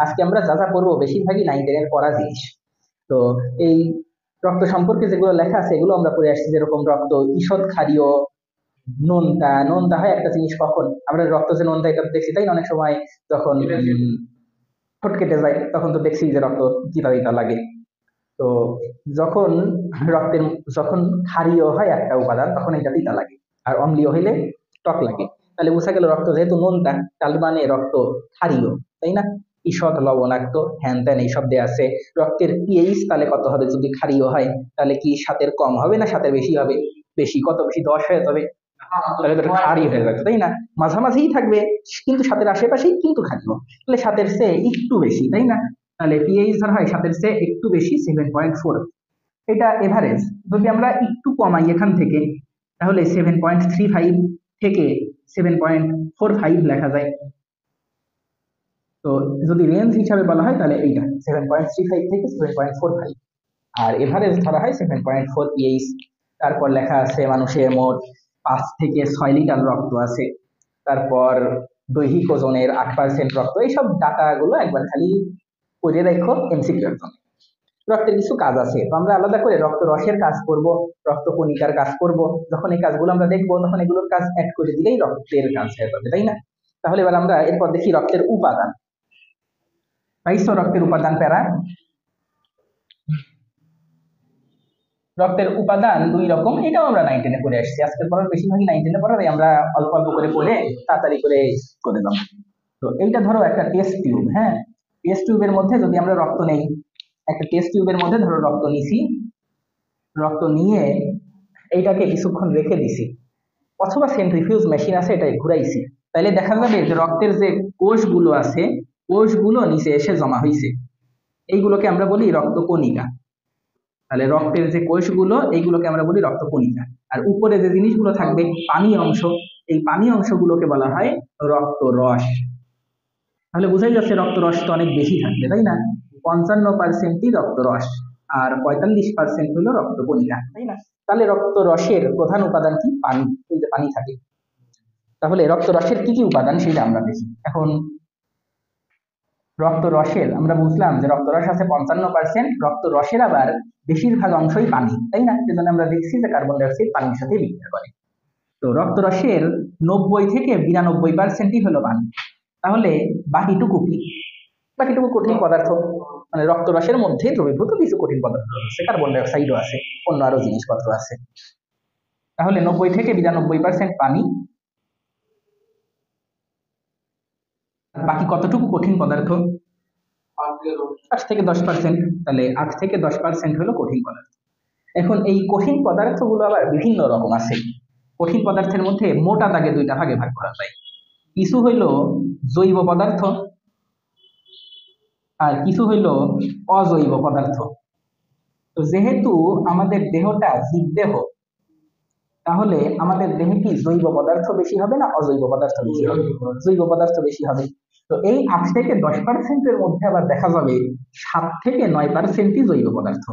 আজকে আমরা যা যা পড়বো বেশিরভাগই 9-10 পড়া জিনিস। তো এই রক্ত সম্পর্কে যেগুলো লেখা আছে এগুলো আমরা পড়ে আসছি, যেরকম রক্ত ঈষৎ ক্ষারীয়, নোনতা। নোনতা হয় একটা জিনিস কখন, আমরা রক্ত যে নোনতা এটা দেখছি তাই না, অনেক সময় যখন ঠোঁট কেটে যায় তখন তো দেখছি যে রক্ত চিতা চিতা লাগে। তো যখন রক্তের যখন ক্ষারীয় হয় একটা উপাদান তখন এটা তিতা লাগে, আর অম্লীয় হইলে টক লাগে। তাহলে বোঝা গেল রক্ত যেহেতু নোনতা তার মানে রক্ত ক্ষারীয়, তাই না? ঈষৎ লবণাক্ত হ্যান ত্যান এইসব দেয়া আছে। রক্তের পিএইচ তাহলে কত হবে যদি ক্ষারীয় হয়? তাহলে কি 7-এর কম হবে না 7-এর বেশি হবে? বেশি। কত বেশি? 10 হয়ে যাবে, তাহলে তো এটা ক্ষারীয় হয়ে যাবে, তাই না? মাঝামাঝিই থাকবে কিন্তু 7-এর আশেপাশেই কিন্তু ক্ষারীয়, তাহলে 7-এর চেয়ে একটু বেশি, তাই না? তাহলে পিএইচ ধরা হয় 7-এর চেয়ে একটু বেশি, 7.4। এটা এভারেজ। যদি আমরা একটু কমাই এখান থেকে তাহলে 7.35 থেকে 7.45 লেখা যায়। তো যদি রেঞ্জ হিসাবে বলা হয় তাহলে এইটা 7.35 থেকে 7.45, আর এভারেজ ধরা হয় 7.4 পিএইচ। তারপর লেখা আছে মানুষের মোট 5 থেকে 6 লিটার রক্ত আছে। তারপর দৈহিক ওজনের 8% রক্ত। এইসব ডাটা গুলো একবার খালি পড়ে রাখো এমসিকিউ এর জন্য। রক্তের কিছু কাজ আছে, তো আমরা আলাদা করে রক্ত রসের কাজ করব, রক্ত কণিকার কাজ করব। যখন এই কাজগুলো আমরা দেখবো তখন এগুলোর কাজ অ্যাড করে দিলেই রক্তের কাজ হয়ে যাবে, তাই না? তাহলে এবার আমরা এরপর দেখি রক্তের উপাদান। পাইছো রক্তের উপাদান প্যারা? রক্তের উপাদান 2 রকম, এটাও আমরা 9-10 পড়ে আসছি। আজকের পড়ার বেশিরভাগই 9-10 পড়া, তাই আমরা অল্প অল্প করে পড়ে তাড়াতাড়ি করে করে দাও। তো এইটা ধরো একটা টেস্ট টিউব, হ্যাঁ? টেস্ট টিউবের মধ্যে যদি আমরা রক্ত নেই, একটা টেস্ট টিউবের মধ্যে ধরো রক্ত নিছি, রক্ত নিয়ে এইটাকে কিছুক্ষণ রেখে দিছি, অথবা সেন্ট্রিফিউজ মেশিন আছে এটাই ঘুরাইছি, তাহলে দেখা যাবে যে রক্তের যে কোষগুলো আছে কোষগুলো নিচে এসে জমা হয়েছে। এইগুলোকে আমরা বলি রক্তকণিকা। তাহলে রক্তের যে কোষগুলো এইগুলোকে আমরা বলি রক্তকণিকা। আর উপরে যে জিনিসগুলো থাকবে পানি অংশ, এই পানি অংশগুলোকে বলা হয় রক্তরস। তাহলে বোঝাই যাচ্ছে রক্তরস তো অনেক বেশি থাকবে, তাই না? 55%ই রক্তরস, আর 45% হলো রক্তকণিকা, তাই না? তাহলে রক্তরসের প্রধান উপাদান কি? পানি। এই যে পানি থাকে। তাহলে রক্তরসের কি কি উপাদান সেটা আমরা দেখি এখন। রক্তরসের আমরা বুঝলাম যে রক্তরস আছে 55%, রক্তরসের আবার বেশিরভাগ অংশই পানি, তাই না? সেজন্য আমরা দেখছি যে কার্বন ডাই অক্সাইড পানির সাথে বিক্রিয়া করে। তো রক্তরসের 90 থেকে 92%ই হলো পানি। তাহলে বাকিটুকু কি? বাকিটুকু কঠিন পদার্থ, মানে রক্তরসের মধ্যে দ্রবীভূত কিছু কঠিন পদার্থ আছে, কার্বন ডাই অক্সাইডও আছে, অন্য আরো জিনিসপত্র আছে। তাহলে 90 থেকে 92% পানি, বাকি কতটুকু কঠিন পদার্থ? 8 থেকে 10%। তাহলে 8 থেকে 10% হলো কঠিন পদার্থ। এখন এই কঠিন পদার্থগুলো আবার বিভিন্ন রকম আছে। কঠিন পদার্থের মধ্যে মোটা দাগে 2টা ভাগে ভাগ করা যায়। কিছু হইল জৈব পদার্থ আর কিছু হইল অজৈব পদার্থ। তো যেহেতু আমাদের দেহটা জীবদেহ, তাহলে আমাদের দেহে কি জৈব পদার্থ বেশি হবে না অজৈব পদার্থ বেশি হবে? জৈব পদার্থ বেশি হবে। তো এই 8 থেকে 10%-এর মধ্যে আবার দেখা যাবে 7 থেকে 9%ই জৈব পদার্থ,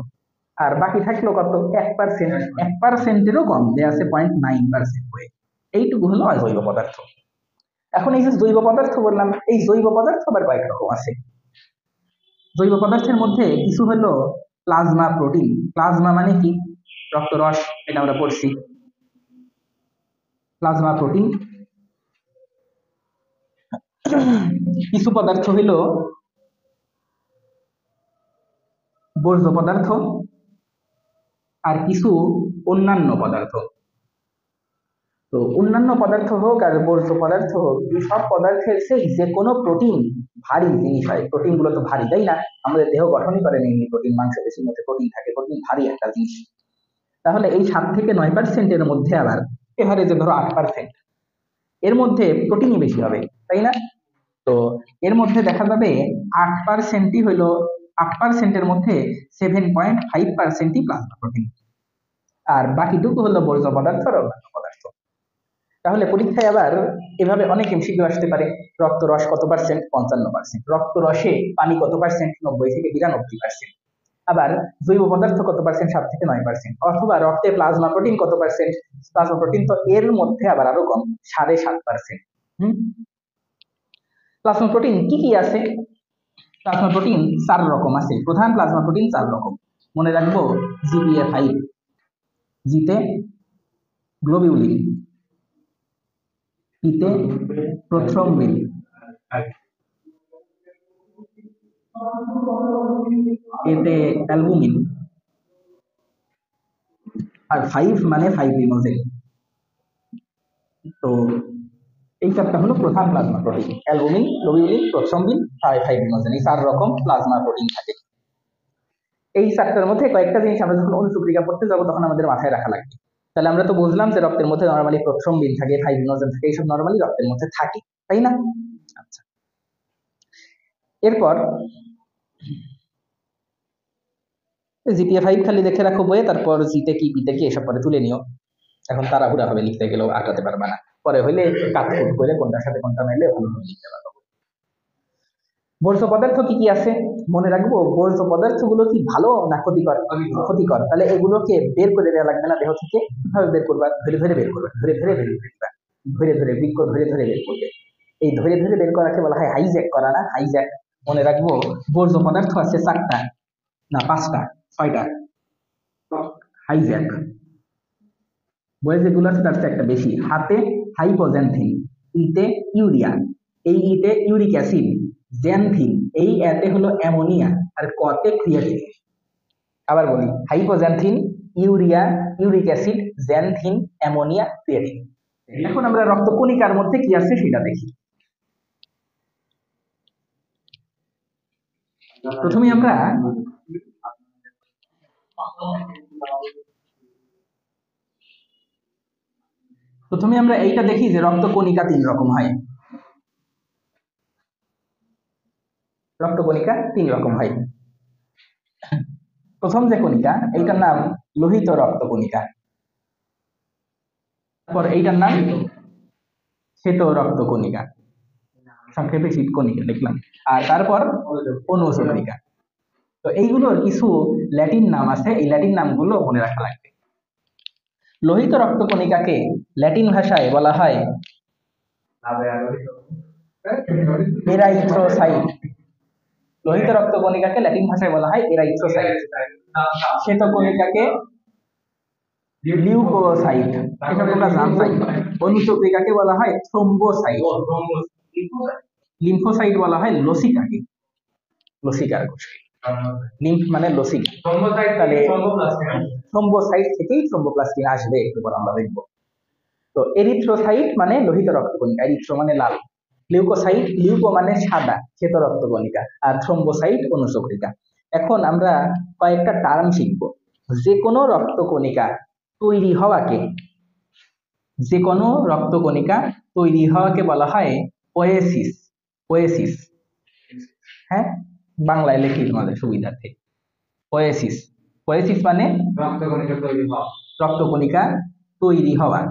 আর বাকি থাকলো কত? 1%। 1%-এরও কম দেয়া আছে, 0.9% হয়ে। এইটুকু হলো অজৈব পদার্থ। এখন এই যে জৈব পদার্থ বললাম, এই জৈব পদার্থ আবার কয়েক রকম আছে। জৈব পদার্থের মধ্যে কিছু হলো প্লাজমা প্রোটিন। প্লাজমা মানে কি? রক্তরস, এটা আমরা পড়ছি। Plasma protein. কিছু পদার্থ হইল বর্জ্য পদার্থ, আর কিছু অন্যান্য পদার্থ। তো অন্যান্য পদার্থ হোক আর বর্জ্য পদার্থ হোক, এই সব পদার্থের সেই যে কোনো প্রোটিন ভারী জিনিস হয়। প্রোটিন গুলো তো ভারী, তাই না? আমাদের দেহ গঠনই করে মেইনলি প্রোটিন, মাংস পেশির মধ্যে প্রোটিন থাকে, প্রোটিন ভারী একটা জিনিস। তাহলে এই 7 থেকে 9%-এর মধ্যে আবার এভারেজে ধরো 8%, এর মধ্যে প্রোটিনই বেশি হবে, তাই না? তো এর মধ্যে দেখা যাবে 8%ই হইলো, 8%-এর মধ্যে 7.5%ই প্লাজমা প্রোটিন, আর বাকিটুকু হলো বর্জ্য পদার্থ আর অন্যান্য পদার্থ। তাহলে পরীক্ষায় আবার এভাবে অনেক এমসিকিউ আসতে পারে। রক্তরস কত পার্সেন্ট? 55%। রক্তরসে পানি কত পার্সেন্ট? 90 থেকে 92%। আবার জৈব পদার্থ কত পার্সেন্ট? 7 থেকে 9%। অথবা রক্তে প্লাজমা প্রোটিন কত পার্সেন্ট? প্লাজমা প্রোটিন তো এর মধ্যে আবার আরো কম, 7.5%। প্লাজমা প্রোটিন কি কি আছে? প্লাজমা প্রোটিন 4 রকম আছে, প্রধান প্লাজমা প্রোটিন 4 রকম মনে রাখবো। GPA5, জিতে গ্লোবিউলিন, পিতে প্রথ্রম্বিন, এতে অ্যালবুমিন, আর 5 মানে ফাইব্রিনোজেন। তো এই 4টা হলো প্রধান plasma protein, albumin, globulin, prothrombin, fibrinogen, এই 4 রকম প্লাজমা প্রোটিন থাকে। এই 4টার মধ্যে কয়েকটা জিনিস আমরা যখন অনুচক্রিকা পড়তে যাবো তখন আমাদের মাথায় রাখা লাগবে। তাহলে আমরা তো বুঝলাম যে রক্তের মধ্যে নরমালি প্রথ্রম্বিন থাকে, ফাইব্রিনোজেন থাকে, এইসব নরমালি রক্তের মধ্যে থাকে, তাই না? আচ্ছা, এরপর GPA5 খালি দেখে রাখো বইয়ে, তারপর জিতে কি পিতে কি এসব পরে তুলে নিও। এখন তাড়াহুড়া হবে লিখতে গেলেও আটাতে পারবা না, পরে হইলে কাটকুট করে কোনটার সাথে কোনটা মিলে ভালোভাবে লিখতে পারবো। বর্জ্য পদার্থ কি কি আছে মনে রাখবো। বর্জ্য পদার্থগুলো কি ভালো না ক্ষতিকর? ক্ষতিকর। তাহলে এগুলোকে বের করে দেওয়া লাগবে না দেহ থেকে। কিভাবে বের করবা? ধরে ধরে বের করবে, ধরে ধরে বের করবা, ধরে ধরে বৃক্ষ ধরে ধরে বের করবে। এই ধরে ধরে বের করাকে বলা হয় হাইজ্যাক করা, না? হাইজ্যাক। মনে রাখবো বর্জ্য পদার্থ আছে 4টা না 5টা 6টা হাইজ্যাক। বইয়ে যেগুলো আছে তার চেয়ে একটা বেশি। হাতে হাইপোজেনথিন, ইতে ইউরিয়া, এই ইতে ইউরিক অ্যাসিড, জ্যানথিন, এই এতে হলো অ্যামোনিয়া, আর কতে ক্রিয়াটিন। আবার বলি, হাইপোজেনথিন, urea, uric acid, xanthine, ammonia, creatine. এখন আমরা রক্তকণিকার মধ্যে কি আছে সেটা দেখি। প্রথমে আমরা এইটা দেখি যে রক্তকণিকা 3 রকম হয়। রক্তকণিকা 3 রকম হয়। প্রথম যে কণিকা এইটার নাম লোহিত রক্তকণিকা, তারপর এইটার নাম শ্বেত রক্তকণিকা, সংক্ষেপে শীতকণিকা লিখলাম, আর তারপর অনুচক্রিকা। তো এইগুলোর কিছু ল্যাটিন নাম আছে, এই ল্যাটিন নামগুলো মনে রাখা লাগবে। লোহিত রক্তকণিকাকে ল্যাটিন ভাষায় বলা হয় এরাইথ্রোসাইট। লোহিত রক্তকণিকাকে ল্যাটিন ভাষায় বলা হয় এরাইথ্রোসাইট। শ্বেতকণিকাকে লিউকোসাইট, এটা তোমরা জানতাই। অনুচক্রিকাকে বলা হয় থ্রোম্বোসাইট। লিম্ফোসাইট বলা হয় লসিকাকে, লসিকার কোষ। লিম্ফ মানে লসিকা, তাহলে থ্রোম্বোসাইট থেকেই থ্রোম্বোপ্লাস্টিন আসবে, একটু পর আমরা দেখব। তো এরিথ্রোসাইট মানে লোহিত রক্তকণিকা, এরিথ্রো মানে লাল, লিউকোসাইট, লিউকো মানে সাদা, শ্বেত রক্তকণিকা, আর থ্রোম্বোসাইট অনুচক্রিকা। এখন আমরা কয়েকটা টার্ম শিখবো। যে কোনো রক্তকণিকা তৈরি হওয়াকে, যে কোনো রক্তকণিকা তৈরি হওয়াকে বলা হয় পোয়েসিস। পোয়েসিস, হ্যাঁ, বাংলায় লিখি তোমাদের সুবিধার্থে। পোয়েসিস, পোয়েসিস মানে রক্তকণিকা তৈরি হওয়া। রক্তকণিকা তৈরি হওয়া।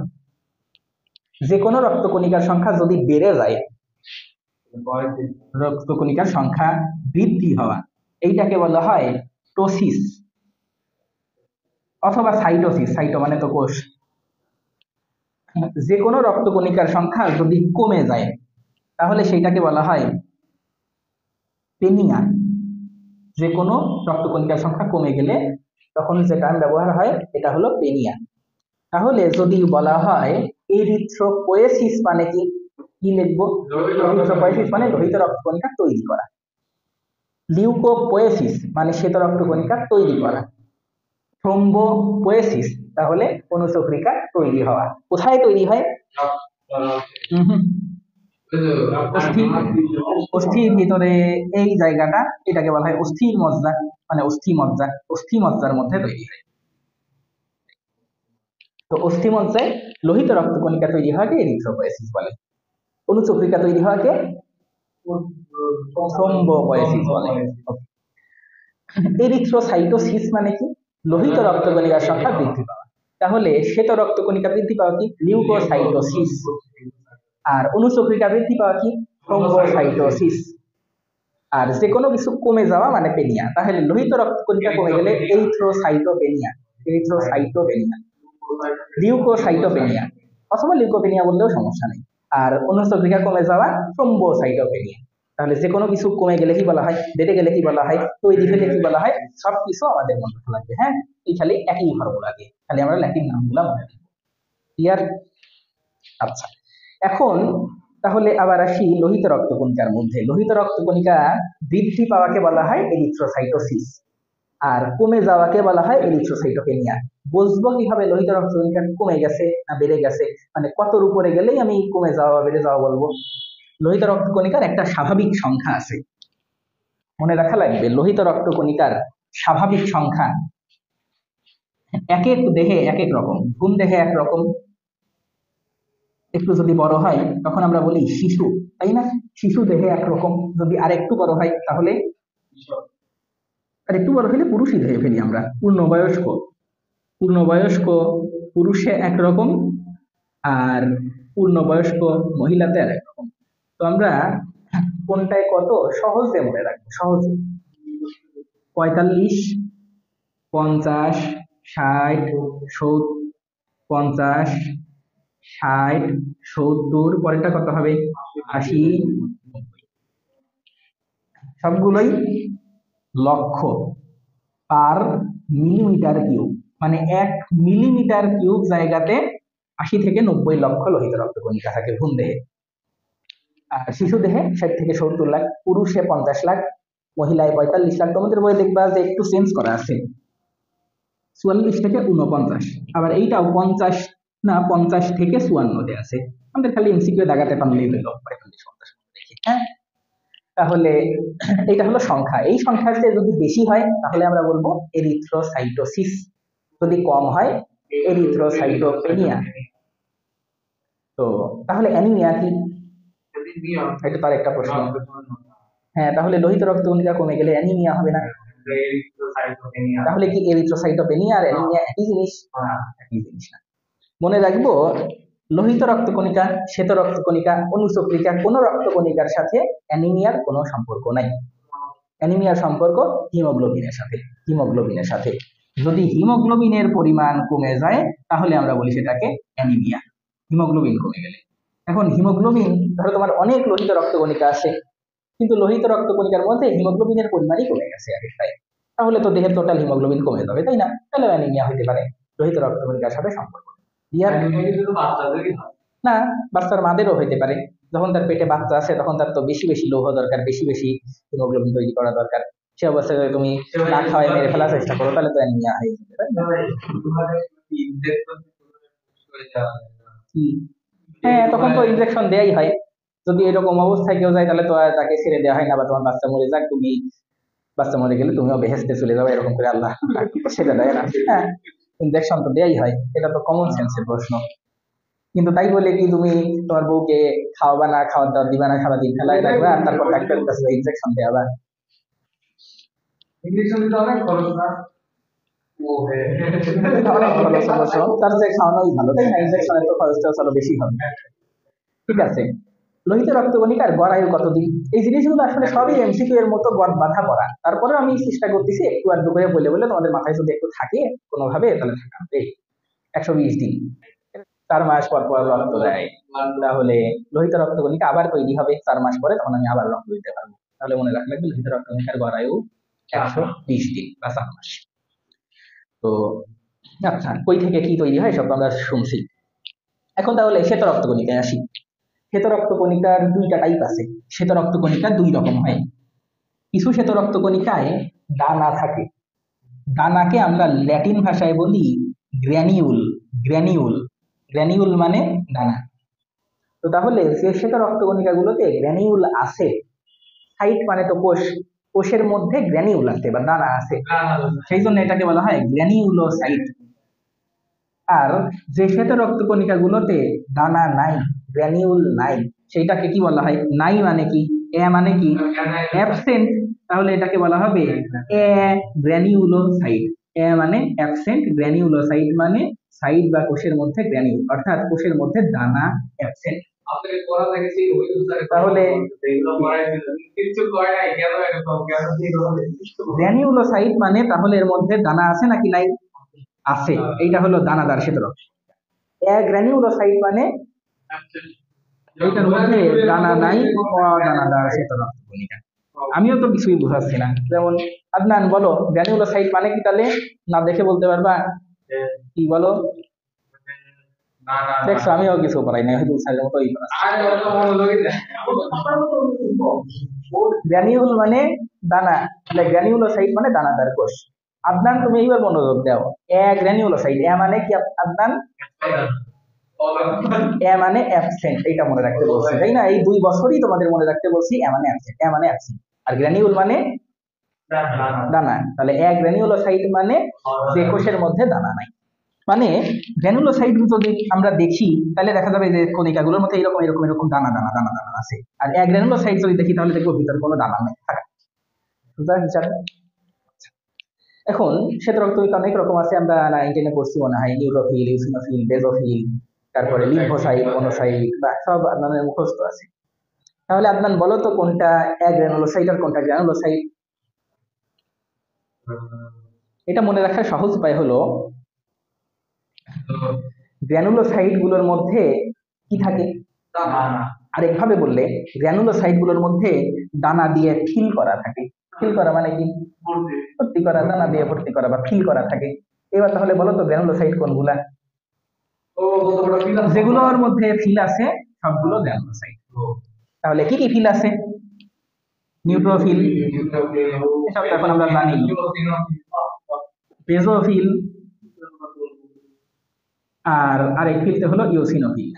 যে কোনো রক্তকণিকার সংখ্যা যদি বেড়ে যায়, রক্তকণিকার সংখ্যা বৃদ্ধি হওয়া, এইটাকে বলা হয় টোসিস অথবা সাইটোসিস। সাইটো মানে তো কোষ। যে কোনো রক্তকণিকার সংখ্যা যদি কমে যায় তাহলে সেইটাকে বলা হয় পেনিয়া। যে কোনো রক্তকণিকার সংখ্যা কমে গেলে তখন যে টার্ম ব্যবহার হয় এটা হলো পেনিয়া। তাহলে যদি বলা হয় এরিথ্রোপোয়েসিস মানে কি, কি লিখবো? এরিথ্রোপোয়েসিস মানে লোহিত রক্তকণিকা তৈরি করা। লিউকোপোয়েসিস মানে শ্বেত রক্তকণিকা তৈরি করা। থ্রোম্বোপোয়েসিস তাহলে অনুচক্রিকা তৈরি হওয়া। কোথায় তৈরি হয়? অস্থির ভিতরে, এই জায়গাটা, এটাকে বলা হয় অস্থির মজ্জা, মানে অস্থিমজ্জা। অস্থিমজ্জার মধ্যে তৈরি হয়। তো অস্থিমজ্জায় লোহিত রক্তকণিকা তৈরি হওয়াকে এরিথ্রোপোয়েসিস বলে। অনুচক্রিকা তৈরি হওয়াকে থ্রোম্বোপোয়েসিস বলে। এরিথ্রোসাইটোসিস মানে কি? লোহিত রক্তকণিকার সংখ্যা বৃদ্ধি পাওয়া। তাহলে শ্বেত রক্তকণিকা বৃদ্ধি পাওয়া কি? লিউকোসাইটোসিস। আর অনুচক্রিকা বৃদ্ধি পাওয়া কি? থ্রোম্বোসাইটোসিস। আর যে কোনো কিছু কমে যাওয়া মানে পেনিয়া। তাহলে লোহিত রক্তকণিকা কমে গেলে এরিথ্রোসাইটোপেনিয়া, এরিথ্রোসাইটোপেনিয়া, লিউকোসাইটোপেনিয়া অথবা লিউকোপেনিয়া বললেও সমস্যা নেই। আর অনুচক্রিকা কমে যাওয়া থ্রোম্বোসাইটোপেনিয়া। তাহলে যে কোনো কিছু কমে গেলে কি বলা হয়, বেড়ে গেলে কি বলা হয়, তৈরি হলে কি বলা হয়, সবকিছু আমাদের মনে রাখা লাগবে। হ্যাঁ, এই খালি একই ফর্মুলা দিয়ে খালি আমরা ল্যাটিন নামগুলা মনে রাখবো। ক্লিয়ার? আচ্ছা, এখন তাহলে আবার আসি লোহিত রক্তকণিকার মধ্যে। লোহিত রক্তকণিকা বৃদ্ধি পাওয়াকে বলা হয় এরিথ্রোসাইটোসিস, আর কমে যাওয়াকে বলা হয় এরিথ্রোসাইটোপেনিয়া। বুঝবো কিভাবে লোহিত রক্তকণিকা কমে গেছে না বেড়ে গেছে, মানে কতর উপরে গেলেই আমি কমে যাওয়া বেড়ে যাওয়া বলবো? লোহিত রক্তকণিকার একটা স্বাভাবিক সংখ্যা আছে, মনে রাখা লাগবে। লোহিত রক্তকণিকার স্বাভাবিক সংখ্যা এক এক দেহে এক এক রকম। ভ্রূণ দেহে একরকম, একটু যদি বড় হয় তখন আমরা বলি শিশু, তাই না? শিশু দেহে একরকম, যদি আর একটু বড় হয় তাহলে, আর একটু বড় হলে পুরুষই দেহে ফেলি আমরা, পূর্ণবয়স্ক। পূর্ণবয়স্ক পুরুষে একরকম, আর পূর্ণবয়স্ক মহিলাতে আর একরকম। তো আমরা কোনটায় কত সহজে মনে রাখবো, সহজে। 45, 50, 60, 50, 60, 70, পরেরটা কত হবে? 80, 90। সবগুলোই লক্ষ পার মিলিমিটার কিউব, মানে 1 মিলিমিটার কিউব জায়গাতে 80 থেকে 90 লক্ষ লোহিত রক্তকণিকা থাকে ভ্রূণ দেহে। আর শিশু দেহে 60 থেকে 70 লাখ, পুরুষে 50 লাখ, মহিলায় 45 লাখ। তোমাদের বই দেখবা যে একটু চেঞ্জ করা আছে, 44 থেকে 49। আবার এইটাও 50 না, 50 থেকে 54 আছে। আমাদের খালি এমসিকিউ দাগাতে পারলেই হলো 45 50 দেখি। হ্যাঁ, তাহলে এটা হলো সংখ্যা। এই সংখ্যার চেয়ে যদি বেশি হয় তাহলে আমরা বলবো এরিথ্রোসাইটোসিস, যদি কম হয় এরিথ্রোসাইটোপেনিয়া। তো তাহলে অ্যানিমিয়া কি? এটা তার একটা প্রশ্ন। হ্যাঁ, তাহলে লোহিত রক্তকণিকা কমে গেলে অ্যানিমিয়া হবে না? তাহলে কি এরিথ্রোসাইটোপেনিয়া আর অ্যানিমিয়া একই জিনিস? একই জিনিস না। মনে রাখবো, লোহিত রক্তকণিকা, শ্বেত রক্তকণিকা, অনুচক্রিকা কোন রক্তকণিকার সাথে অ্যানিমিয়ার কোনো সম্পর্ক নাই। অ্যানিমিয়ার সম্পর্ক হিমোগ্লোবিনের সাথে, হিমোগ্লোবিনের সাথে। যদি হিমোগ্লোবিনের পরিমাণ কমে যায় তাহলে আমরা বলি সেটাকে অ্যানিমিয়া, হিমোগ্লোবিন কমে গেলে। এখন হিমোগ্লোবিন, ধরো তোমার অনেক লোহিত রক্তকণিকা আছে, কিন্তু লোহিত রক্তকণিকার মধ্যে হিমোগ্লোবিনের পরিমাণই কমে গেছে আগেরটাই, তাহলে তো দেহের টোটাল হিমোগ্লোবিন কমে যাবে, তাই না? তাহলে অ্যানিমিয়া হতে পারে, লোহিত রক্তকণিকার সাথে সম্পর্ক। না, বাচ্চার মাদেরও হইতে পারে। যখন তার পেটে বাচ্চা আছে তখন তার তো বেশি বেশি লৌহ দরকার, বেশি বেশি হিমোগ্লোবিন তৈরি করা দরকার। সে অবস্থায় যদি তুমি না খাওয়াই মেরে ফেলার চেষ্টা করো তাহলে তো অ্যানিমিয়া হয়ে যাবে, তাই না? হ্যাঁ, তখন তো ইনজেকশন দেয়াই হয়। যদি এরকম অবস্থায় কেউ যায় তাহলে তো আর তাকে ছেড়ে দেওয়া হয় না, বা তোমার বাচ্চা মরে যাক, তুমি বাচ্চা মরে গেলে তুমিও বেহেস্তে চলে যাবে, এরকম করে আল্লাহ ছেড়ে দেয় না। হ্যাঁ, ইনজেকশন তো দেয়াই হয়, এটা তো কমন সেন্সের প্রশ্ন। কিন্তু তাই বলে কি তুমি তোমার বউকে খাওয়াবা না, খাওয়ার দাওয়ার দিবা না, সারাদিন ফেলায় রাখবা, আর তারপর ডাক্তারের কাছে ইনজেকশন দেওয়া? ইনজেকশন দিতে অনেক খরচ না? অনেক খরচ অবশ্য, তার চেয়ে খাওয়ানোই ভালো, তাই না? ইনজেকশনের তো খরচটা চলো বেশি হবে। ঠিক আছে, লোহিত রক্তকণিকার গড় আয়ু কতদিন? এই জিনিসগুলো আসলে সবই এমসিকিউ এর মতো গড় বাঁধা পড়া, তারপরে আমি চেষ্টা করতেছি একটু আধটু করে বলে বলে তোমাদের মাথায় যদি একটু থাকে কোনোভাবে তাহলে থাকাতে। 120 দিন, 4 মাস পর পর রক্ত দেয়, তাহলে লোহিত রক্তকণিকা আবার তৈরি হবে 4 মাস পরে, তখন আমি আবার রক্ত দিতে পারবো। তাহলে মনে রাখলে লোহিত রক্তকণিকার গড় আয়ু 120 দিন বা 4 মাস। তো আচ্ছা, কই থেকে কি তৈরি হয় সব আমরা শুনছি। এখন তাহলে শ্বেত রক্তকণিকায় আসি। শ্বেত রক্তকণিকার দুইটা টাইপ আছে। শ্বেত রক্তকণিকা দুই রকম হয়। কিছু শ্বেত রক্তকণিকায় দানা থাকে, দানাকে আমরা ল্যাটিন ভাষায় বলি গ্র্যানিউল। গ্র্যানিউল, গ্র্যানিউল মানে দানা। তো তাহলে যে শ্বেত রক্তকণিকা গুলোতে গ্র্যানিউল আছে, সাইট মানে তো কোষ, কোষের মধ্যে গ্র্যানিউল আছে বা দানা আছে, সেই জন্য এটাকে বলা হয় গ্র্যানিউলোসাইট। আর যে শ্বেত রক্তকণিকা গুলোতে দানা নাই, গ্র্যানিউল নাই, সেইটাকে কি বলা হয়? নাই মানে কি? এ মানে কি? অ্যাবসেন্ট। তাহলে এটাকে বলা হবে এ গ্র্যানিউলোসাইট। এ মানে অ্যাবসেন্ট, গ্র্যানিউলোসাইট মানে সাইট বা কোষের মধ্যে গ্র্যানিউল, অর্থাৎ কোষের মধ্যে দানা অ্যাবসেন্ট। তাহলে গ্র্যানিউলোসাইট মানে তাহলে এর মধ্যে দানা আছে নাকি নাই? আছে, এইটা হলো দানাদার শ্বেত রক্ত। গ্র্যানিউলোসাইট মানে এইটার মধ্যে দানা নাই, অদানাদার শ্বেত রক্ত। কণিকা। আমিও তো কিছুই বুঝাচ্ছি না। যেমন আদনান বলো গ্র্যানুলোসাইট মানে কি, তাহলে না দেখে বলতে পারবা কি বলো? দেখছো আমিও কিছু পড়াই না, হয়তো স্যারের মতো গ্র্যানিউল মানে দানা, তাহলে গ্র্যানিউলোসাইট মানে দানাদার কোষ। আদনান তুমি এইবার মনোযোগ দাও, গ্র্যানিউলোসাইট এ মানে কি আদনান? এ মানে অ্যাবসেন্ট, এটা মনে রাখতে বলছি তাই না? এই 2 বছরই তোমাদের মনে রাখতে বলছি এ মানে অ্যাবসেন্ট, এ মানে অ্যাবসেন্ট। আর গ্র্যানিউল মানে দানা, তাহলে গ্র্যানিউলোসাইট মানে যে কোষের মধ্যে দানা নাই। মানে গ্র্যানুলোসাইট যদি আমরা দেখি তাহলে দেখা যাবে যে কণিকাগুলোর মধ্যে এরকম এরকম এরকম দানা দানা দানা দানা আছে। আর গ্র্যানুলোসাইট যদি দেখি তাহলে দেখবো ভিতরে কোনো দানা নেই থাকে। এখন শ্বেতরক্ত অনেক রকম আছে, আমরা 9-10 পড়ছি মনে হয়, নিউট্রোফিল, ইওসিনোফিল, বেজোফিল, তারপরে লিম্ফোসাইট, মনোসাইট বা সব আদনানের মুখস্থ আছে। তাহলে আদনান বলো তো কোনটা গ্র্যানুলোসাইট আর কোনটা গ্র্যানুলোসাইট? এটা মনে রাখার সহজ উপায় হলো গ্র্যানুলোসাইট গুলোর মধ্যে কি থাকে? আরেকভাবে বললে গ্র্যানুলোসাইট গুলোর মধ্যে দানা দিয়ে ফিল করা থাকে। ফিল করা মানে কি? ভর্তি করা, দানা দিয়ে ভর্তি করা বা ফিল করা থাকে। এবার তাহলে বলো তো গ্র্যানুলোসাইট কোনগুলা? যেগুলোর মধ্যে ফিল আছে সবগুলো গ্র্যানুলোসাইট। তাহলে কি কি ফিল আছে? নিউট্রোফিল, এসব তো এখন আমরা জানি, বেজোফিল, আর আরেক ফিলতে হলো ইওসিনোফিল।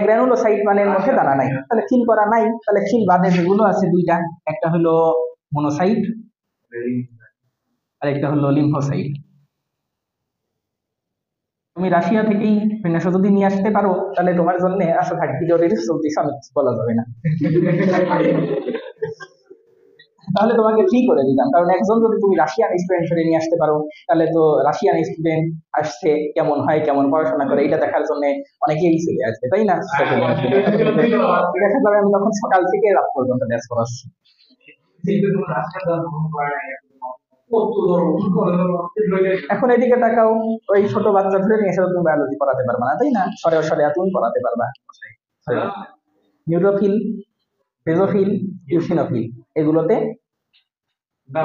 গ্র্যানুলোসাইট মানে এর মধ্যে দানা নাই, তাহলে ফিল করা নাই। তাহলে ফিল বাদে যেগুলো আছে দুইটা, একটা হলো মনোসাইট আর একটা হলো লিম্ফোসাইট। তুমি রাশিয়া থেকেই ফিনাস যদি নিয়ে আসতে পারো তাহলে তোমার জন্য আশা থাক, ভিডিওটি চলতেছে, আমি বলা যাবে না। তাহলে তোমাকে ফ্রি করে দিতাম, কারণ একজন যদি তুমি রাশিয়ান স্টুডেন্ট ধরে নিয়ে আসতে পারো তাহলে তো রাশিয়ান স্টুডেন্ট আসছে কেমন হয়, কেমন পড়াশোনা করে, এটা দেখার জন্য অনেকেই চলে আসবে, তাই না? দেখা যাবে আমি তখন সকাল থেকে রাত পর্যন্ত ব্যাচ করাচ্ছি। এখন এদিকে তাকাও, ওই ছোট বাচ্চা ধরে নিয়ে এসে তুমি বায়োলজি পড়াতে পারবা না, তাই না? সরে সরে তুমি পড়াতে পারবা। নিউট্রোফিল, বেজোফিল, ইওসিনোফিল এগুলোতে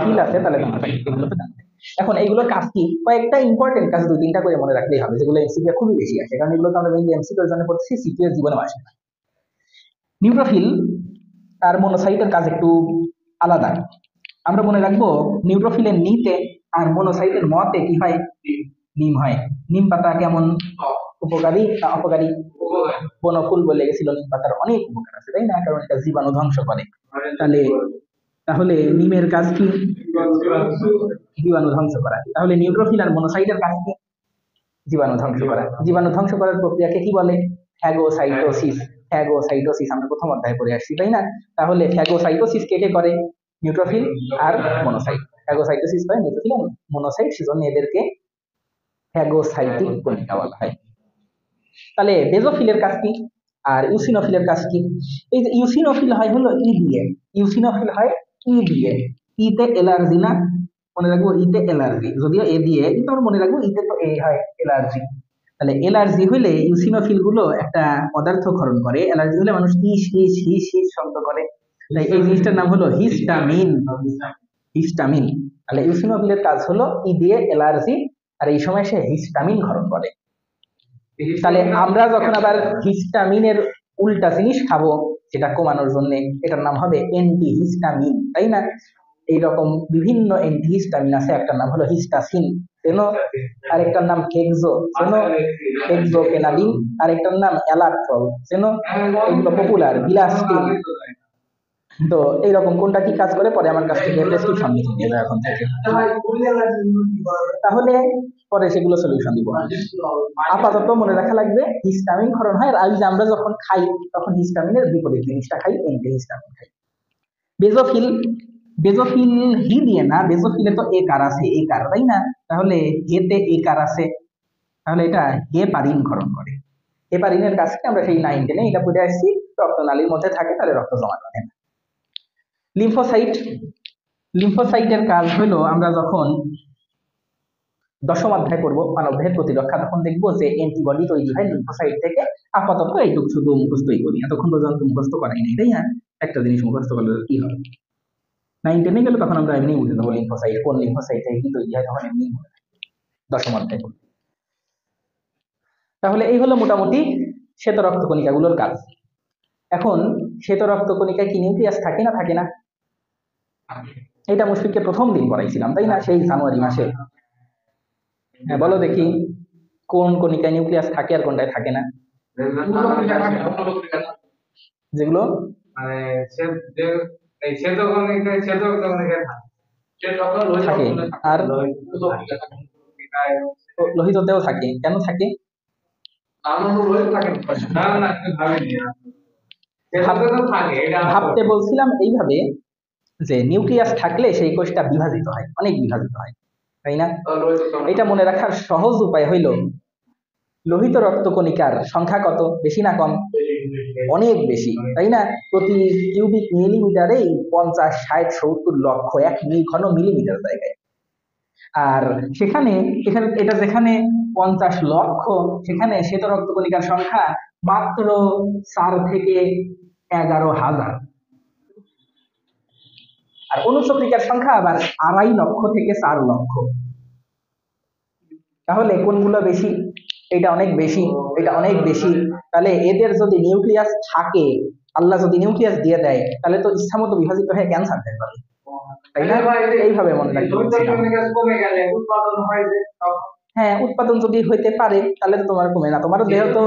ফিল আছে, তাহলে এগুলোতে জানবে। এখন এইগুলোর কাজ কি? কয়েকটা ইম্পর্টেন্ট কাজ 2-3টা করে মনে রাখলেই হবে, যেগুলো এমসিকিউ খুবই বেশি আসে, কারণ এগুলো তো আমরা মেইনলি এমসিকিউ এর জন্য পড়তেছি, সিকিউ এর জীবনে আসে না। নিউট্রোফিল আর মনোসাইটের কাজ একটু আলাদা। আমরা মনে রাখবো নিউট্রোফিলের নিতে আর মনোসাইটের মতে কি হয়? নিম হয়। নিম পাতা কেমন উপকারী না অপকারী? বনফুল বলে গেছিল, নিম পাতার অনেক উপকার আছে, তাই না? কারণ এটা জীবাণু ধ্বংস করে। তাহলে তাহলে নিমের কাজ কি? জীবাণু ধ্বংস করা। তাহলে নিউট্রোফিল আর মনোসাইটের কাজ কি? জীবাণু ধ্বংস করা। জীবাণু ধ্বংস করার প্রক্রিয়াকে কি বলে? ফ্যাগোসাইটোসিস। ফ্যাগোসাইটোসিস আমরা প্রথম অধ্যায়ে পড়ে আসছি, তাই না? তাহলে ফ্যাগোসাইটোসিস কে কে করে? নিউট্রোফিল আর মনোসাইট। ফ্যাগোসাইটোসিস হয় নিউট্রোফিল আর মনোসাইট, সেজন্য এদেরকে ফ্যাগোসাইটিক কণিকা বলা হয়। তাহলে বেজোফিলের কাজ কি আর ইওসিনোফিলের কাজ কি? এই যে ইওসিনোফিল হয় হলো ই দিয়ে, ইওসিনোফিল হয় ই দিয়ে। ইতে অ্যালার্জি না, মনে রাখবো ইতে অ্যালার্জি, যদিও এ দিয়ে, কিন্তু আমরা মনে রাখবো ইতে তো এ হয় অ্যালার্জি। তাহলে অ্যালার্জি হলে ইওসিনোফিল গুলো একটা পদার্থ ক্ষরণ করে, অ্যালার্জি হলে মানুষ হিস হিস হিস হিস শব্দ করে, তাই এই জিনিসটার নাম হলো হিস্টামিন। হিস্টামিন। তাহলে ইওসিনোফিলের কাজ হলো ই দিয়ে অ্যালার্জি, আর এই সময় সে হিস্টামিন ক্ষরণ করে। তাহলে আমরা যখন আবার হিস্টামিনের উল্টা জিনিস খাবো সেটা কমানোর জন্য, এটার নাম হবে অ্যান্টিহিস্টামিন, তাই না? এইরকম বিভিন্ন অ্যান্টিহিস্টামিন আছে, একটার নাম হলো হিস্টাসিন, চেনো? আরেকটার নাম হেক্সো, চেনো? হেক্সোকেনাডিন। আরেকটার নাম অ্যালাট্রল, চেনো? এগুলো পপুলার, বিলাসিন। তো এইরকম কোনটা কি কাজ করে পরে আমার কাছ থেকে প্রেসক্রিপশন নিতে নিয়ে যাবে এখন থেকে, তাহলে পরে সেগুলো সলিউশন দিব। আপাতত মনে রাখা লাগবে হিস্টামিন ক্ষরণ হয়, আর যে আমরা যখন খাই তখন হিস্টামিনের বিপরীত জিনিসটা খাই, অ্যান্টিহিস্টামিন খাই। বেজোফিল, বেজোফিল হি দিয়ে না, বেজোফিলে তো একার আছে, একার, তাই না? তাহলে হেতে একার আছে, তাহলে এটা হেপারিন ক্ষরণ করে। হেপারিনের কাজকে আমরা সেই 9-10 এটা পড়ে আসছি, রক্তনালীর মধ্যে থাকে, তাহলে রক্ত জমা করে না। লিম্ফোসাইট, লিম্ফোসাইটের কাজ হলো আমরা যখন 10ম অধ্যায় করবো মানবদেহের প্রতিরক্ষা, তখন দেখবো যে অ্যান্টিবডি তৈরি হয় লিম্ফোসাইট থেকে। আপাতত এইটুকু শুধু মুখস্থই করি, এতক্ষণ পর্যন্ত মুখস্থ করাই নাই, তাই না? একটা জিনিস মুখস্থ করলে কি হবে? 9-10 গেলে তখন আমরা এমনি বুঝে দেবো লিম্ফোসাইট কোন লিম্ফোসাইট থেকে কি তৈরি হয়, তখন এমনি মনে থাকে দশম অধ্যায়। তাহলে এই হলো মোটামুটি শ্বেত রক্তকণিকাগুলোর কাজ। এখন শ্বেত রক্তকণিকায় কি নিউক্লিয়াস থাকে না থাকে না? এটা মুশফিককে প্রথম দিন পড়াইছিলাম তাই না, সেই জানুয়ারি মাসে। হ্যাঁ বলো দেখি, কোন কণিকায় নিউক্লিয়াস থাকে আর কোনটায় থাকে না? যেগুলো থাকে আর লোহিততেও থাকে। কেন থাকে? ভাবতে বলছিলাম এইভাবে যে নিউক্লিয়াস থাকলে সেই কোষটা বিভাজিত হয়, অনেক বিভাজিত হয় তাই না? এটা মনে রাখার সহজ উপায় হইল লোহিত রক্তকণিকার সংখ্যা কত, বেশি না কম? অনেক বেশি তাই না? প্রতি কিউবিক মিলিমিটারেই 50, 60, 70 লক্ষ, 1 ঘন মিলিমিটার জায়গায়। আর সেখানে এটা যেখানে 50 লক্ষ, সেখানে শ্বেত রক্তকণিকার সংখ্যা মাত্র 4 থেকে 11,000। আর অনুচক্রিকার সংখ্যা আবার 2.5 লক্ষ থেকে 4 লক্ষ। তাহলে কোনগুলো বেশি? এটা অনেক বেশি, এটা অনেক বেশি। তাহলে এদের যদি নিউক্লিয়াস থাকে, আল্লাহ যদি নিউক্লিয়াস দিয়ে দেয়, তাহলে তো ইচ্ছা মতো বিভাজিত হয়ে ক্যান্সার হয়ে যাবে তাই না? এইভাবে মনে রাখতে বলছিলাম। হ্যাঁ, উৎপাদন যদি হইতে পারে তাহলে তো তোমার কমে না, তোমার দেহ তো।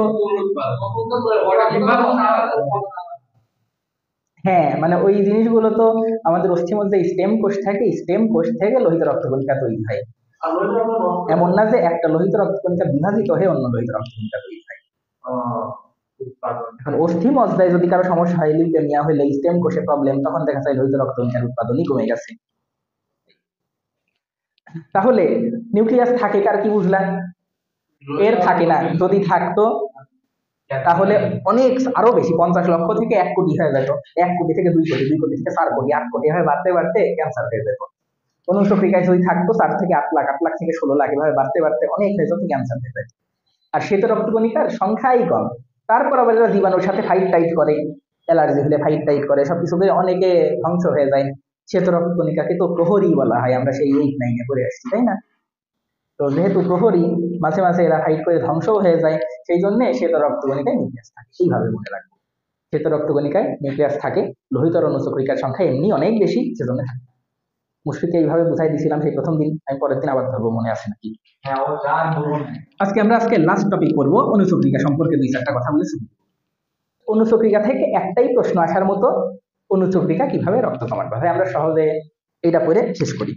হ্যাঁ, মানে ওই জিনিসগুলো তো আমাদের অস্থির মধ্যে স্টেম কোষ থাকে, স্টেম কোষ থেকে লোহিত রক্তকণিকা তৈরি হয়। এমন না যে একটা লোহিত রক্তকণিকা বিভাজিত হয়ে অন্য লোহিত রক্তকণিকা তৈরি হয়। এখন অস্থি মজ্জায় যদি কারো সমস্যা হয়, লিউকেমিয়া হইলে, স্টেম কোষে প্রবলেম, তখন দেখা যায় লোহিত রক্তকণিকার উৎপাদনই কমে গেছে। তাহলে নিউক্লিয়াস থাকে কার কি বুঝলাম? এর থাকে না। যদি থাকতো তাহলে অনেক আরো বেশি, 50 লক্ষ থেকে 1 কোটি হয়ে যেত, 1 কোটি থেকে 2 কোটি, 2 কোটি থেকে 4 কোটি, 8 কোটি হয়ে বাড়তে বাড়তে ক্যান্সার হয়ে যেত। অনুচক্রিকায় যদি থাকতো 4 থেকে 8 লাখ, 8 লাখ থেকে 16 লাখ, এভাবে বাড়তে বাড়তে অনেক হয়ে যেত, ক্যান্সার হয়ে যেত। আর শ্বেত রক্তকণিকার সংখ্যাই কম। তারপর আবার এরা জীবাণুর সাথে ফাইট টাইট করে, অ্যালার্জি হলে ফাইট টাইট করে, সবকিছু অনেকে ধ্বংস হয়ে যায়। শ্বেত রক্তকণিকাকে তো প্রহরী বলা হয়, আমরা সেই 8-9 পড়ে আসছি তাই না? তো যেহেতু প্রহরী, মাঝে মাঝে এরা ফাইট করে ধ্বংসও হয়ে যায়, সেই জন্য শ্বেত রক্তকণিকায় নিউক্লিয়াস থাকে। এইভাবে মনে রাখবো, শ্বেত রক্তকণিকায় নিউক্লিয়াস থাকে, লোহিত অনুচক্রিকার সংখ্যা এমনি অনেক বেশি, সেজন্য থাকে। মুশফিককে এইভাবে বুঝাই দিয়েছিলাম সেই প্রথম দিন, আমি পরের দিন আবার ধরবো, মনে আছে নাকি? আজকে লাস্ট টপিক পড়বো, অনুচক্রিকা সম্পর্কে 2-4টা কথা বলে শুনবো। অনুচক্রিকা থেকে একটাই প্রশ্ন আসার মতো, অনুচক্রিকা কিভাবে রক্ত জমাট বাঁধে, আমরা সহজে এটা পড়ে শেষ করি।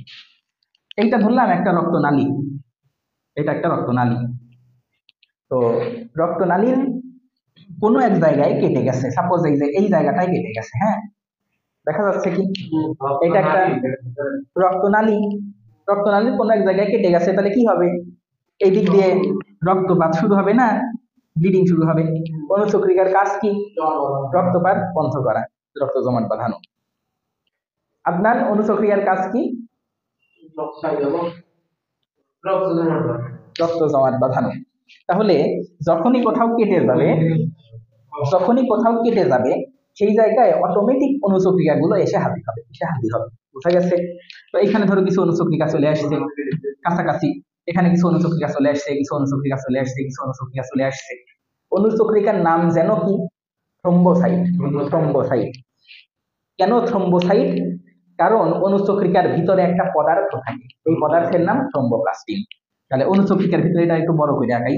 এইটা ধরলাম একটা রক্তনালী, এটা একটা রক্তনালী। তো রক্তনালীর কোনো এক জায়গায় কেটে গেছে, সাপোজ এই জায়গাটায় কেটে গেছে, হ্যাঁ দেখা যাচ্ছে কি এটা একটা রক্তনালী, রক্তনালীর কোনো এক জায়গায় কেটে গেছে, তাহলে কি হবে? এই দিক দিয়ে রক্তপাত শুরু হবে না, ব্লিডিং শুরু হবে। অনুচক্রিকার কাজ কি? রক্তপাত বন্ধ করা, রক্ত জমাট বাঁধানো। আপনার অনুচক্রিয়ার কাজ কি? রক্ত জমাট বাঁধানো। তাহলে যখনই কোথাও কেটে যাবে সেই জায়গায় অটোমেটিক অনুচক্রিয়া গুলো এসে হাজির হবে, বুঝা গেছে? তো এখানে ধরো কিছু অনুচক্রিকা চলে আসছে কাছাকাছি, এখানে কিছু অনুচক্রিকা চলে আসছে, কিছু অনুচক্রিকা চলে আসছে, কিছু অনুচক্রিকা চলে আসছে। অনুচক্রিকার নাম যেন কি? থ্রম্বোসাইট। কেন থ্রম্বোসাইট? কারণ অনুচক্রিকার ভিতরে একটা পদার্থ থাকে, এই পদার্থের নাম থ্রম্বোপ্লাস্টিন। তাহলে অনুচক্রিকার ভিতরে, এটা একটু বড় করে আঁকাই,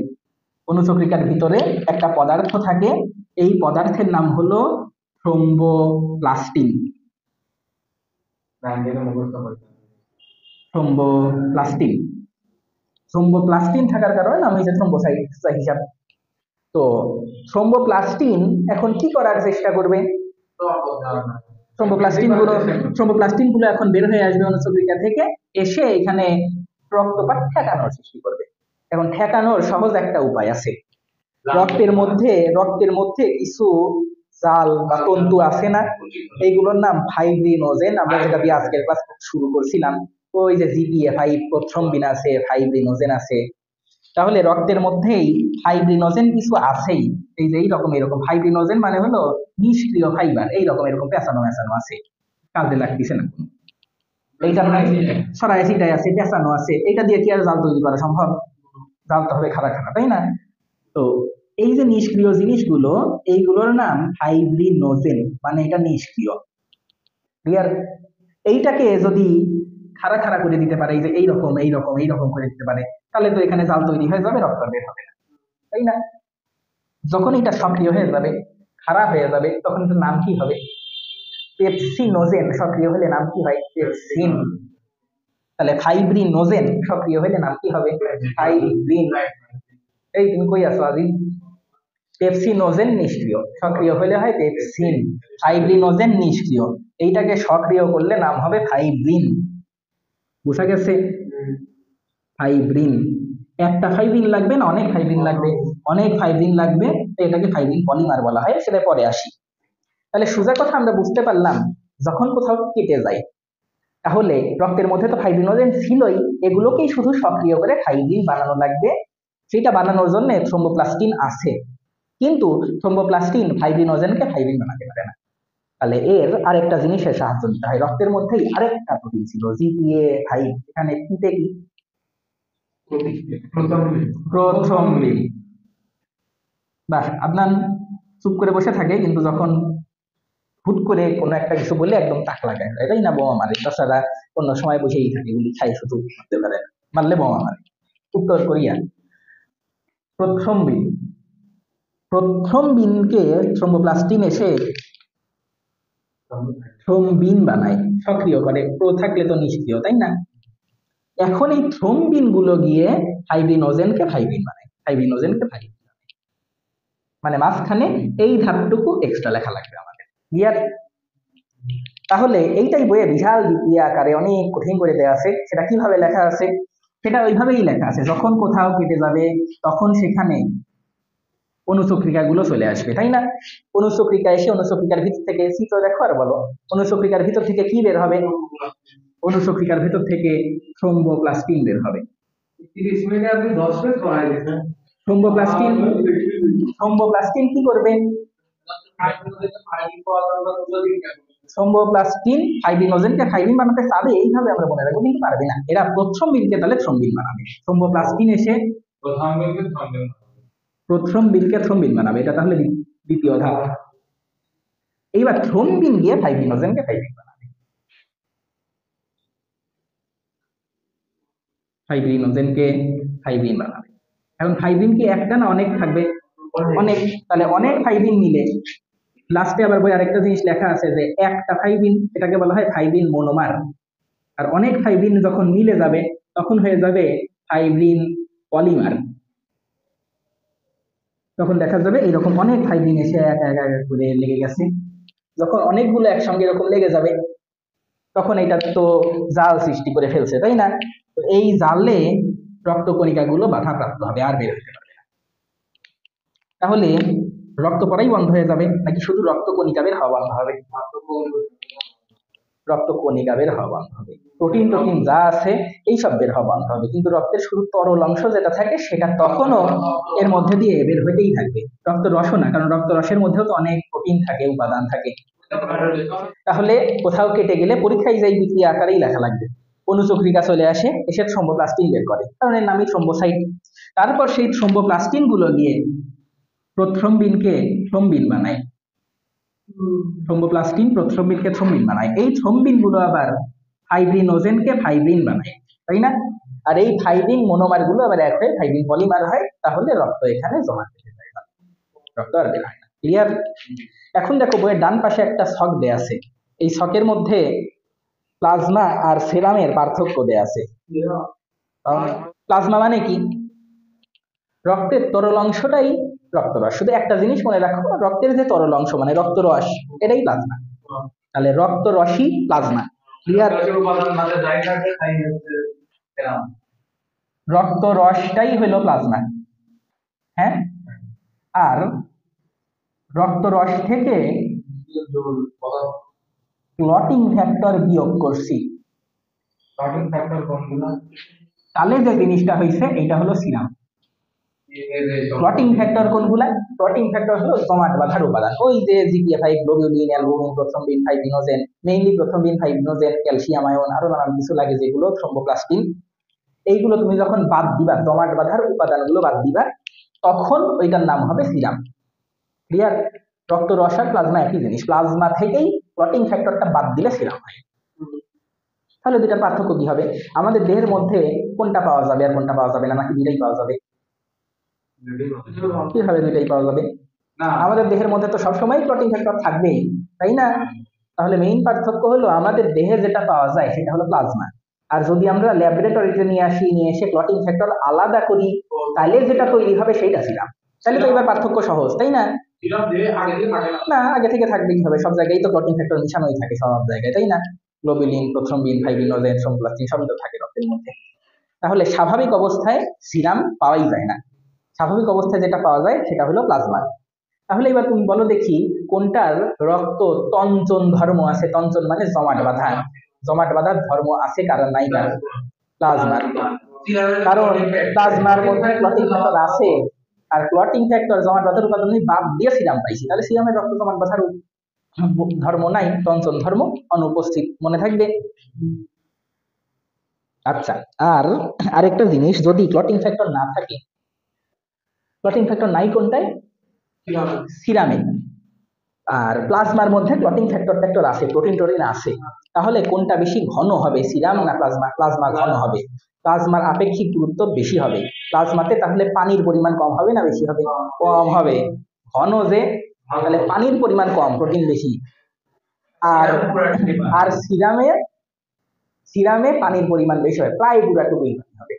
অনুচক্রিকার ভিতরে একটা পদার্থ থাকে, এই পদার্থের নাম হলো থ্রম্বোপ্লাস্টিন। থ্রম্বোপ্লাস্টিন থাকার কারণে নাম হয়েছে থ্রম্বোসাইট হিসাব। তো থ্রম্বোপ্লাস্টিন এখন কি করার চেষ্টা করবে? থ্রম্বোপ্লাস্টিন গুলো এখন বের হয়ে আসবে অনুচক্রিকা থেকে, এসে এখানে রক্তপাত ঠেকানোর সৃষ্টি করবে। এখন ঠেকানোর সহজ একটা উপায় আছে। রক্তের মধ্যে কিছু জাল বা তন্তু আছে না, এইগুলোর নাম ফাইব্রিনোজেন। আমরা যেটা দিয়ে আজকের ক্লাস শুরু করছিলাম, ওই যে GPA5 প্রথ্রম্বিন আছে, ফাইব্রিনোজেন আছে। তাহলে রক্তের মধ্যেই ফাইব্রিনোজেন কিছু আছেই, এই যে এরকম ফাইব্রিনোজেন মানে হলো নিষ্ক্রিয় ফাইবার, এরকম পেঁচানো আছে, কাজে লাগতেছে না কোনো। এইটার নাম সরাই সিটাই আছে, পেঁচানো আছে, এটা দিয়ে কি আর জাল তৈরি করা সম্ভব? জাল তো হবে খাড়া খাড়া, তাই না? তো এই যে নিষ্ক্রিয় জিনিসগুলো, এইগুলোর নাম ফাইব্রিনোজেন, মানে এটা নিষ্ক্রিয়। ক্লিয়ার? এইটাকে যদি খাড়া খাড়া করে দিতে পারে, এই যে এইরকম এইরকম এইরকম করে দিতে পারে, তাহলে তো এখানে জাল তৈরি হয়ে যাবে, রক্ত বের হবে না, তাই না? যখন এটা সক্রিয় হয়ে যাবে, খারাপ হয়ে যাবে, তখন এটার নাম কি হবে? পেপসিনোজেন। সক্রিয় হলে নাম কি হয়? পেপসিন। তাহলে ফাইব্রিনোজেন সক্রিয় হলে নাম কি হবে? ফাইব্রিন। এই তুমি কই আছো আজি? পেপসিনোজেন নিষ্ক্রিয়, সক্রিয় হলে হয় পেপসিন। ফাইব্রিনোজেন নিষ্ক্রিয়, এইটাকে সক্রিয় করলে নাম হবে ফাইব্রিন। বুঝা গেছে? ফাইব্রিন। একটা ফাইব্রিন লাগবে না অনেক ফাইব্রিন লাগবে? অনেক ফাইব্রিন লাগবে, তো এটাকে ফাইব্রিন পলিমার বলা হয়, সেটা পরে আসি। তাহলে সোজা কথা আমরা বুঝতে পারলাম, যখন কোথাও কেটে যায়, তাহলে রক্তের মধ্যে তো ফাইব্রিনোজেন ছিলই, এগুলোকেই শুধু সক্রিয় করে ফাইব্রিন বানানো লাগবে। সেটা বানানোর জন্য থ্রোম্বোপ্লাস্টিন আছে, কিন্তু থ্রোম্বোপ্লাস্টিন ফাইব্রিনোজেনকে ফাইব্রিন বানাতে পারে না। তাহলে এর আরেকটা জিনিসের সাহায্য নিতে হয়। রক্তের মধ্যেই আরেকটা প্রোটিন ছিল GPA5, এখানে পিতে কি? প্রথমবিন। বাহ, আপনার চুপ করে বসে থাকে, কিন্তু যখন হুট করে কোনো একটা কিছু বলে একদম তাক লাগায়, এটাই না বোমা মারে। তাছাড়া অন্য সময় বসেই থাকে, গুলি খাই শুধু, মারতে পারে না। মারলে বোমা মারে। উত্তর কোরিয়া। প্রথম বিন, প্রথম বিনকে থ্রোম্বোপ্লাস্টিন এসে থ্রোম্বিন বানায়, সক্রিয় করে। প্রো থাকলে তো নিষ্ক্রিয়, তাই না? এখন এই থ্রোম্বিন গুলো গিয়ে ফাইব্রিনোজেনকে ফাইব্রিন বানায়, ফাইব্রিনোজেনকে ফাইব্রিন, মানে মাঝখানে এই ধাপটুকু এক্সট্রা লেখা লাগবে আমাদের। ক্লিয়ার? তাহলে এইটাই বইয়ে বিশাল দ্বিতীয় আকারে অনেক কঠিন করে দেওয়া আছে। সেটা কিভাবে লেখা আছে? সেটা ওইভাবেই লেখা আছে, যখন কোথাও কেটে যাবে তখন সেখানে অনুচক্রিকা গুলো চলে আসবে, তাই না? অনুচক্রিকা এসে অনুচক্রিকার ভিতর থেকে, চিত্র দেখো আর বলো, অনুচক্রিকার ভিতর থেকে কি বের হবে? অনুচক্রিকার ভিতর থেকে থ্রোম্বোপ্লাস্টিন বের হবে। 30 মিনিটে আপনি 10 মিনিট পড়াই দিয়েছেন। থ্রোম্বোপ্লাস্টিন, থ্রোম্বোপ্লাস্টিন কি করবে? থ্রোম্বোপ্লাস্টিন ফাইব্রিনোজেনকে ফাইব্রিন বানাতে চাবে, এইভাবে আমরা মনে রাখবো, কিন্তু পারবে না। এরা প্রথম বিনকে তাহলে থ্রোম্বিন বানাবে। থ্রোম্বোপ্লাস্টিন এসে প্রথম বিনকে থ্রোম্বিন বানাবে, এটা তাহলে দ্বিতীয় ধাপ। এইবার থ্রোম্বিন গিয়ে ফাইব্রিনোজেনকে ফাইব্রিন বানাবে, ফাইব্রিনোজেনকে ফাইব্রিন বানাবে। এখন ফাইব্রিন কি একটা না অনেক থাকবে? অনেক। তাহলে অনেক ফাইব্রিন মিলে লাস্টে আবার বই আরেকটা জিনিস লেখা আছে যে একটা ফাইব্রিন, এটাকে বলা হয় ফাইব্রিন মোনোমার। আর অনেক ফাইব্রিন যখন মিলে যাবে তখন হয়ে যাবে ফাইব্রিন পলিমার। তখন দেখা যাবে এরকম অনেক ফাইব্রিন এসে একা একা করে লেগে গেছে। যখন অনেকগুলো একসঙ্গে এরকম লেগে যাবে, তখন এটা তো জাল সৃষ্টি করে ফেলছে, তাই না? তো এই জালে রক্তকণিকা গুলো বাধাপ্রাপ্ত হবে, আর বের হতে পারবে না। তাহলে রক্ত পড়াই বন্ধ হয়ে যাবে, নাকি শুধু রক্তকণিকা বের হওয়া বন্ধ হবে? রক্তকণিকা বের হওয়া বন্ধ হবে, প্রোটিন টোটিন যা আছে এইসব বের হওয়া বন্ধ হবে, কিন্তু রক্তের শুধু তরল অংশ যেটা থাকে সেটা তখনও এর মধ্যে দিয়ে বের হইতেই থাকবে। রক্ত রসও না, কারণ রক্ত রসের মধ্যেও তো অনেক প্রোটিন থাকে, উপাদান থাকে। তাহলে কোথাও কেটে গেলে পরীক্ষায় যাই বিক্রিয়া আকারেই লেখা লাগবে, অনুচক্রিকা চলে আসে, এসে থ্রোম্বোপ্লাস্টিন বের করে, কারণ এর নামই থ্রোম্বোসাইট। তারপর সেই থ্রোম্বোপ্লাস্টিন গুলো গিয়ে প্রথ্রম্বিনকে থ্রোম্বিন বানায়, থ্রোম্বোপ্লাস্টিন প্রথ্রম্বিনকে থ্রোম্বিন বানায়। এই থ্রোম্বিন গুলো আবার ফাইব্রিনোজেনকে ফাইব্রিন বানায়, তাই না? আর এই ফাইব্রিন মোনোমার গুলো আবার এক হয়ে ফাইব্রিন পলিমার হয়, তাহলে রক্ত এখানে জমা হয়ে যায়, রক্ত আর বের হয় না। ক্লিয়ার? এখন দেখো বইয়ের ডান পাশে একটা ছক দেয়া আছে, এই ছকের মধ্যে প্লাজমা আর সেরামের পার্থক্য দেয়া আছে। প্লাজমা মানে কি? রক্তের তরল অংশটাই রক্তরস। শুধু একটা জিনিস মনে রাখো, রক্তের যে তরল অংশ মানে রক্তরস, এটাই প্লাজমা। তাহলে রক্তরসই প্লাজমা। ক্লিয়ার? রক্তরসটাই হলো প্লাজমা। হ্যাঁ, আর রক্তরস থেকে ক্লটিং ফ্যাক্টর বিয়োগ করছি। তাহলে যে জিনিসটা হয়েছে এটা হলো সিরাম। ক্লটিং ফ্যাক্টর কোনগুলা? ক্লটিং ফ্যাক্টর হলো জমাট বাঁধার উপাদান, ওই যে জিপিএ5, globulin, albumin, prothrombin, fibrinogen, mainly prothrombin, fibrinogen, calcium ion, আরো নানান কিছু লাগে যেগুলো থ্রম্বোপ্লাস্টিন। এইগুলো তুমি যখন বাদ দিবা, জমাট বাঁধার উপাদানগুলো বাদ দিবা, তখন ওইটার নাম হবে সিরাম। ক্লিয়ার? রক্ত রস আর প্লাজমা একই জিনিস, প্লাজমা থেকেই ক্লটিং ফ্যাক্টরটা বাদ দিলে সিরাম হয়। তাহলে দুটার পার্থক্য কি হবে? আমাদের দেহের মধ্যে কোনটা পাওয়া যাবে আর কোনটা পাওয়া যাবে না, নাকি দুইটাই পাওয়া যাবে? কিভাবে দুইটাই পাওয়া যাবে? আমাদের দেহের মধ্যে তো সবসময় ক্লটিং ফ্যাক্টর থাকবেই, তাই না? তাহলে মেইন পার্থক্য হলো আমাদের দেহে যেটা পাওয়া যায় সেটা হলো প্লাজমা, আর যদি আমরা ল্যাবরেটরিতে নিয়ে এসে ক্লটিং ফ্যাক্টর আলাদা করি, তাহলে যেটা তৈরি হবে সেটা সিরাম। তাহলে তো এবার পার্থক্য সহজ, তাই না? না, আগে থেকে থাকবে কিভাবে? সব জায়গায় তো ক্লটিং ফ্যাক্টর মিশানোই থাকে, সব জায়গায়, তাই না? গ্লোবিউলিন, প্রথ্রম্বিন, ফাইব্রিনোজেন, থ্রম্বোপ্লাস্টিন সবই তো থাকে রক্তের মধ্যে। তাহলে স্বাভাবিক অবস্থায় সিরাম পাওয়াই যায় না, স্বাভাবিক অবস্থায় যেটা পাওয়া যায় সেটা হলো প্লাজমা। তাহলে এবার তুমি বলো দেখি কোনটার রক্ত তঞ্চন ধর্ম আছে? তঞ্চন মানে জমাট বাঁধা, জমাট বাঁধার ধর্ম আছে কার নাই? কার? প্লাজমার। কারণ প্লাজমার মধ্যে ক্লটিং ফ্যাক্টর আছে, আর ক্লটিং ফ্যাক্টর জমাট বাঁধার উপাদান বাদ দিয়ে সিরাম পাইছি, তাহলে সিরামের রক্ত জমাট বাঁধার ধর্ম নাই, তঞ্চন ধর্ম অনুপস্থিত। মনে থাকবে? আচ্ছা, আর আরেকটা জিনিস, যদি ক্লটিং ফ্যাক্টর না থাকে, ক্লটিং ফ্যাক্টর নাই কোনটায়? সিরামে। আর প্লাজমার মধ্যে ক্লটিং ফ্যাক্টর আছে, প্রোটিন টোটিন আছে, তাহলে কোনটা বেশি ঘন হবে, সিরাম না প্লাজমা? প্লাজমা ঘন হবে, প্লাজমার আপেক্ষিক গুরুত্ব বেশি হবে প্লাজমাতে। তাহলে পানির পরিমাণ কম হবে না বেশি হবে? কম হবে। ঘন যে, তাহলে পানির পরিমাণ কম, প্রোটিন বেশি। আর আর সিরামে পানির পরিমাণ বেশি হয়, প্রায় পুরাটুকুই পানি হবে।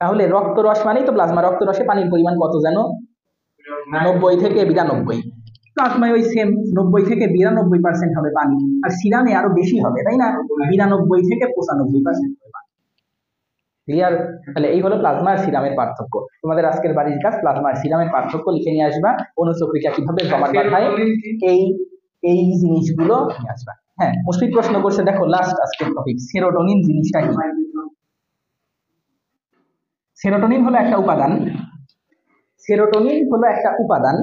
তাহলে রক্ত রস মানেই তো প্লাজমা, রক্ত রসে পানির পরিমাণ কত জানো? 90 থেকে 92। প্লাজমায় ওই সেম 90 থেকে 92% হবে পানি, আর সিরামে আরো বেশি হবে, তাই না? 92 থেকে 95% হবে পানি। ক্লিয়ার? তাহলে এই হলো প্লাজমা আর সিরামের পার্থক্য। তোমাদের আজকের বাড়ির কাজ প্লাজমা আর সিরামের পার্থক্য লিখে নিয়ে আসবা, অনুচক্রিকা কিভাবে জমাট বাঁধায় এই জিনিসগুলো নিয়ে আসবা। হ্যাঁ, মুশফিক প্রশ্ন করছে, দেখো লাস্ট আজকের টপিক, সেরোটোনিন জিনিসটা কি? সেরোটোনিন হলো একটা উপাদান, সেরোটোনিন হলো একটা উপাদান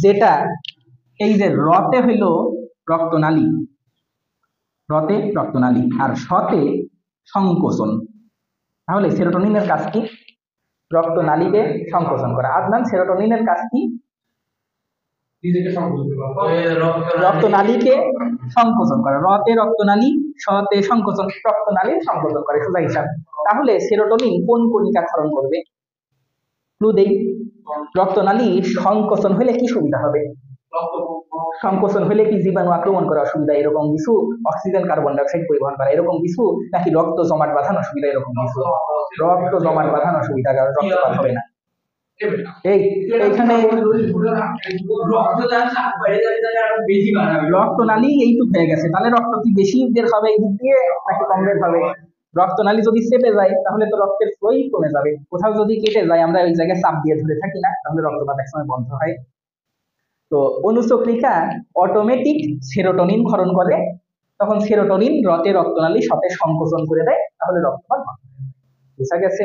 যেটা এই যে রতে হইল রক্তনালী, রতে রক্তনালী, আর শতে সংকোচন। তাহলে সেরোটোনিনের কাজ কি? রক্তনালীকে সংকোচন করা। আদনান, সেরোটোনিনের কাজ কি? রক্তনালীকে সংকোচন করা। রতে রক্তনালী, শতে সংকোচন, রক্তনালীর সংকোচন করে, সোজা হিসাব। তাহলে সেরোটোনিন কোন কণিকা ক্ষরণ করবে? ক্লু দেই, রক্তনালী সংকোচন হলে কি সুবিধা হবে? সংকোচন হলে কি জীবাণু আক্রমণ করা অসুবিধা এরকম কিছু, অক্সিজেন কার্বন ডাইঅক্সাইড পরিবহন করা এরকম কিছু, নাকি রক্ত জমাট বাঁধানো অসুবিধা এরকম কিছু? রক্ত জমাট বাঁধানো অসুবিধা, কারণ রক্তপাত হবে না। এইখানে রক্তনালী এইটুক হয়ে গেছে, তাহলে রক্ত কি বেশি বের হবে এই দিক দিয়ে নাকি কম বের হবে? রক্তনালী যদি চেপে যায় তাহলে তো রক্তের ফ্লোই কমে যাবে। কোথাও যদি কেটে যায়, আমরা ওই জায়গায় চাপ দিয়ে ধরে থাকি না, তাহলে রক্তপাত একসময় বন্ধ হয়। তো অনুচক্রিকা অটোমেটিক সেরোটোনিন ক্ষরণ করে, তখন সেরোটোনিন রতে রক্তনালী শতে সংকোচন করে দেয়, তাহলে রক্তপাত বন্ধ। বুঝা গেছে?